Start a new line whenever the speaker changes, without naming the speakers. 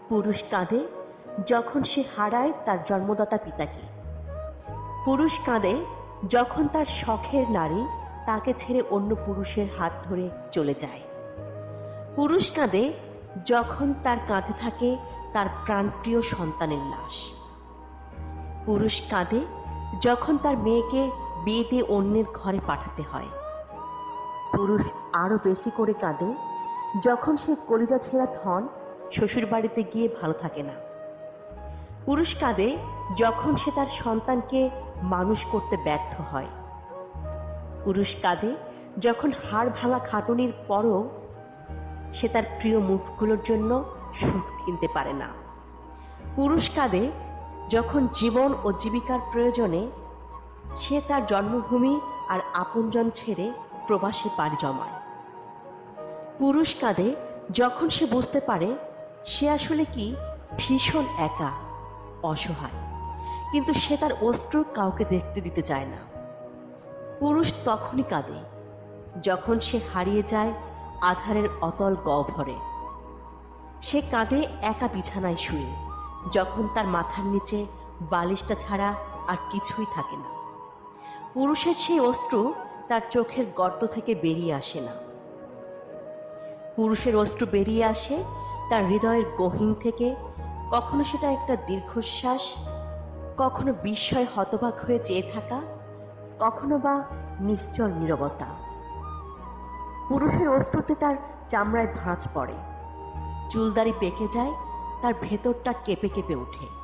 পুরুষ কাঁদে যখন সে হারায় তার জন্মদাতা পিতাকে। পুরুষ কাঁদে যখন তার শখের নারী তাকে ছেড়ে অন্য পুরুষের হাত ধরে চলে যায়। পুরুষ কাঁদে যখন তার কাঁধে থাকে তার প্রাণপ্রিয় সন্তানের লাশ। পুরুষ কাঁদে যখন তার মেয়েকে বিয়ে দিয়ে অন্যের ঘরে পাঠাতে হয়। পুরুষ আরো বেশি করে কাঁদে যখন সে কলিজা ছেঁড়া ধন শ্বশুর বাড়িতে গিয়ে ভালো থাকে না। পুরুষ কাঁদে যখন সে তার সন্তানকে মানুষ করতে ব্যর্থ হয়। পুরুষ কাঁদে যখন হাড় ভাঙা খাটুনির পরও সে তার প্রিয় মুখগুলোর জন্য সুখ কিনতে পারে না। পুরুষ কাঁদে যখন জীবন ও জীবিকার প্রয়োজনে সে তার জন্মভূমি আর আপনজন ছেড়ে প্রবাসে পাড়ি জমায়। পুরুষ কাঁদে যখন সে বুঝতে পারে সে আসলে কি ভীষণ একা, অসহায়, কিন্তু সে তার অশ্রু কাউকে দেখতে দিতে চায় না। পুরুষ তখনই কাঁদে যখন সে হারিয়ে যায় আধারের অতল গহ্বরে। সে কাঁদে একা বিছানায় শুয়ে যখন তার মাথার নিচে বালিশটা ছাড়া আর কিছুই থাকে না। পুরুষের সেই অশ্রু তার চোখের গর্ত থেকে বেরিয়ে আসে না। পুরুষের অশ্রু বেরিয়ে আসে তার হৃদয়ের গহীন থেকে, কখনো সেটা একটা দীর্ঘশ্বাস, কখনো বিস্ময় হতবাক হয়ে চেয়ে থাকা, কখনো বা নিশ্চল নীরবতা। পুরুষের অশ্রুতে তার চামড়ায় ভাঁজ পড়ে, চুলদাড়ি পেকে যায়, তার ভেতরটা কেঁপে কেঁপে ওঠে।